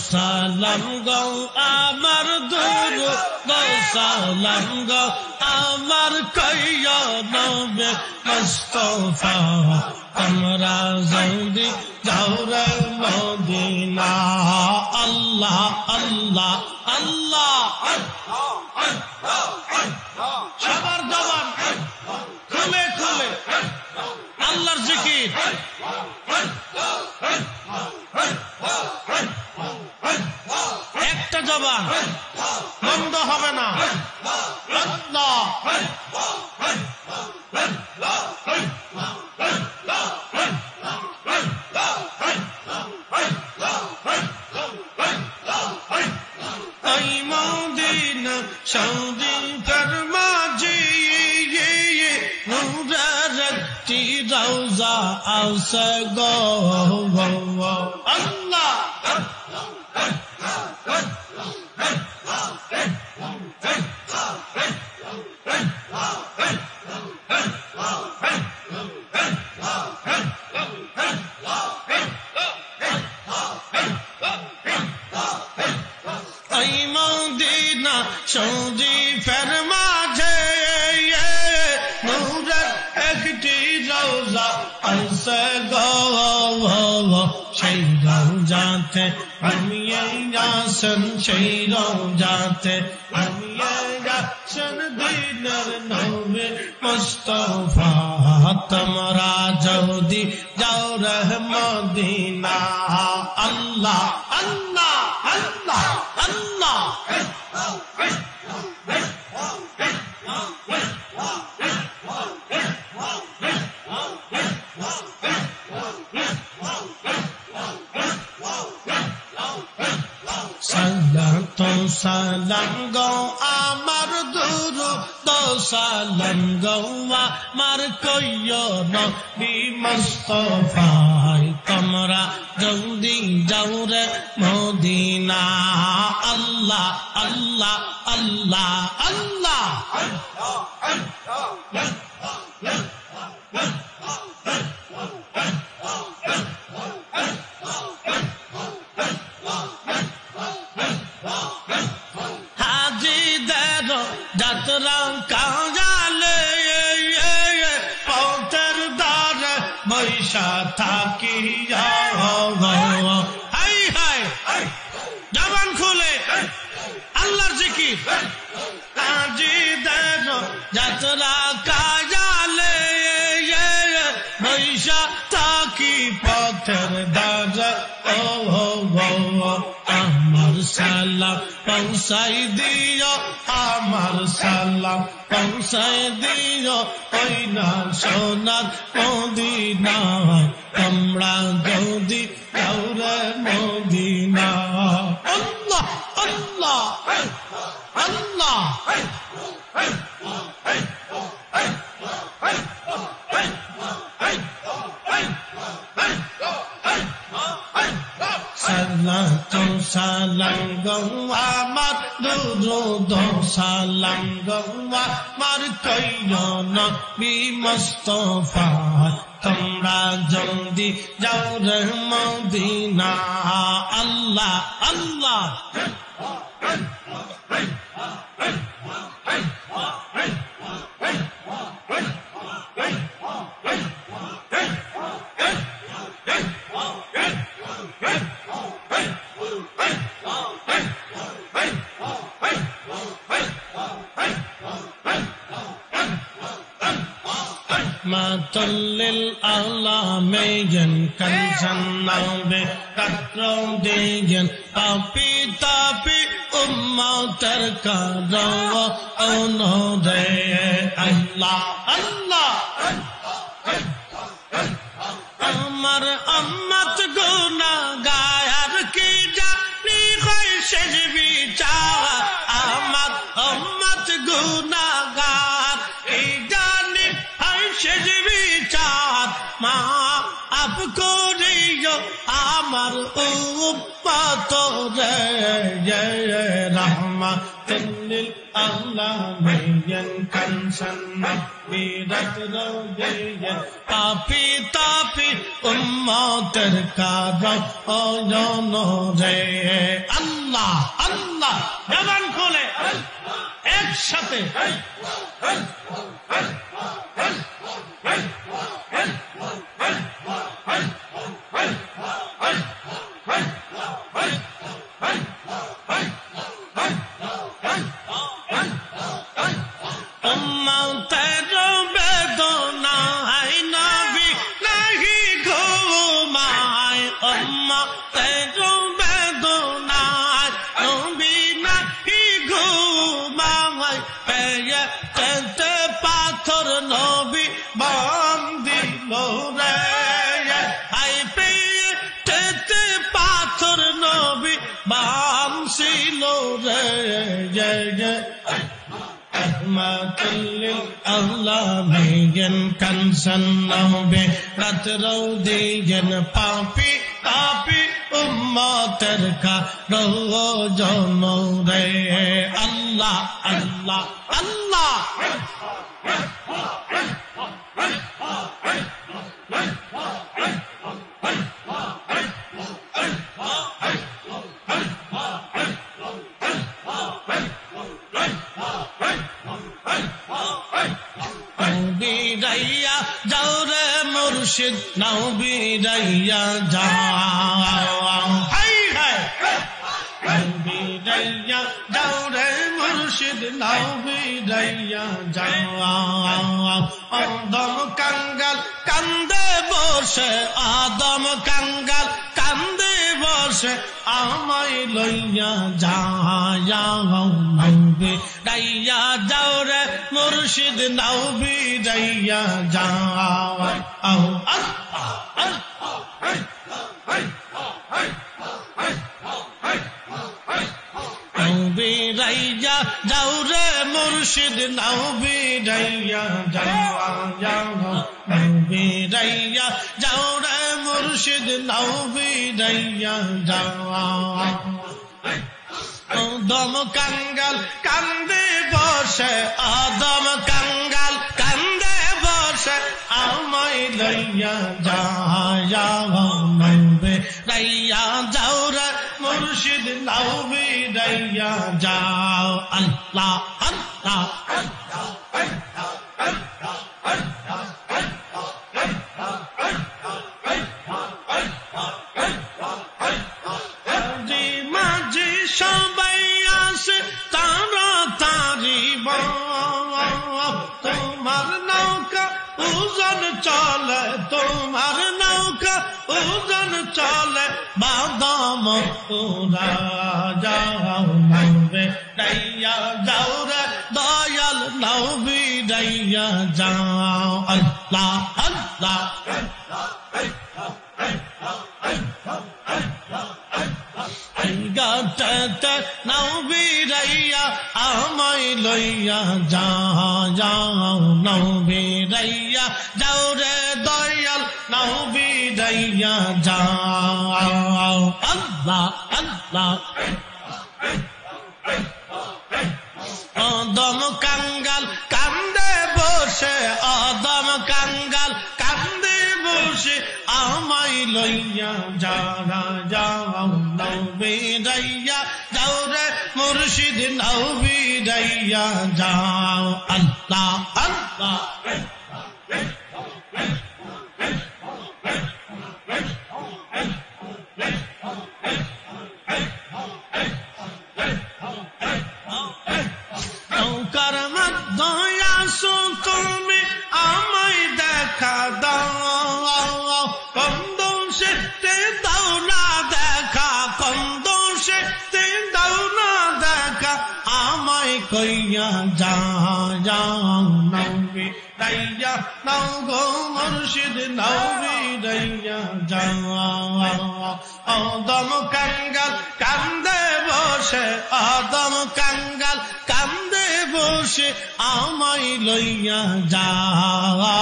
সালাম গো আমার দুরূদ সালাম গো আমার কইয়া নবে মুস্তাফা তোমরা যদি যাও রে মদিনা আল্লাহ আল্লাহ আল্লাহ সবার জবান খুলে খুলে আল্লাহর জিকির একটা জবান বন্ধ হবে না আল্লাহ ওই মদিনা সৌদি ফরমাজি নূরের একটি রওজা আছে গো আল্লাহ ওই মদিনা সৌদি ফরমাজে নূরের একটি রওজা আছে গো সেই রওজাতে আমি আসন সেই রওজাতে আমি আসন দিনের নবী মুস্তাফা তোমরা যদি যাও রে মদিনা আল্লাহ আল্লাহ আল্লাহ আল্লাহ সালাম গো আমার দুরূদ সালাম গো আমার কইয়া নবী মুস্তাফা তোমরা যদি যাও রে মদিনা আল্লাহ আল্লাহ আল্লাহ আল্লাহ যাত্রা কাজালে পথের দ্বারে বৈশা থাকি হাই হাই জবান খুলে আল্লাহর জিকির আজি দেন যাত্রা কাজালে বৈশা থাকি পথের দ্বারে আমার সালাম পৌঁছাই দিও আমার সালাম পৌঁছাই দিও ওই না সোনার মদিনা তোমরা যদি যাও রে মদিনা আল্লাহ আল্লাহ আল্লাহ সালাম গো আমার দুরূদ সালাম গো আমার কইয়া নবী মুস্তাফা তোমরা যদি যাও রে মদিনা আল্লাহ আল্লাহ للعالمين كنزنا بكرودين أبي تابي أمتر كروا أنودي الله الله আমার উম্মত গুনাহগার কি জানি হয় শেষ বিচার আমার উম্মত গুনাহগার কি জানি হয় শেষ বিচার মা আপ করিও আমার উম্মত রে রহমাতুল লিল العالمين كنزا نبيرت روضيا পাপি তাপি উম্মতের কারণ রে আল্লাহ আল্লাহ জবান খুলে একসাথে العالمين كنزا نبيرت روضيا পাপি তাপি উম্মতের কারণ রে আল্লাহ আল্লাহ আল্লাহ মুর্শিদ নাও বিরাইয়া যাও হাই হাই বিরাইয়া যাও রে মুর্শিদ নাও বিরাইয়া যাও আদম কাঙ্গাল কান্দে বসে আদম কাঙ্গাল কান্দে বসে আমায় লইয়া যাও বিরাইয়া যাও রে মুর্শিদ নাও বিরাইয়া যাও বিরাইয়া যাও রে মুর্শিদ নাও বিরাইয়া যাও বিরাইয়া যাও রে মুর্শিদ নাও বিরাইয়া যাও আদম কাঙ্গাল কান্দে বসে আদম কাঙ্গাল কান্দে বসে আমায় লইয়া যাও বিরাইয়া যাও রে মুর্শিদ নাও বিরাইয়া যাও আল্লাহ আল্লাহ তোমার নৌকা ওজন চলে তোমার নৌকা ওজন চলে বাদাম পুরা যাও নবে রাইয়া যাও রে দয়াল নবী রাইয়া যাও আল্লাহ আল্লাহ গাতে নবী রাইয়া আমায় লইয়া যাও নবী রাইয়া যাও রে দয়াল নবী রাইয়া যাও আল্লাহ আল্লাহ আদম কাঙ্গাল কান্দে বসে আদম কাঙ্গাল কান্দে বসে আমায় লইয়া যাও নবী রাইয়া যাও রে মুর্শিদ নবী রাইয়া যাও আল্লাহ আল্লাহ নৌকার মধ্যে আসো তুমি আমায় দেখা দাও কন্দ সেতে দাও না দেখা কন্দ সেতে দাও না দেখা আমায় কইয়া যাও নবী রাইয়া নাও গো মুর্শিদ নবী রাইয়া যাও আদম কাঙ্গাল কান্দে বসে আদম কাঙ্গাল কান্দে বসে আমায় লইয়া যাও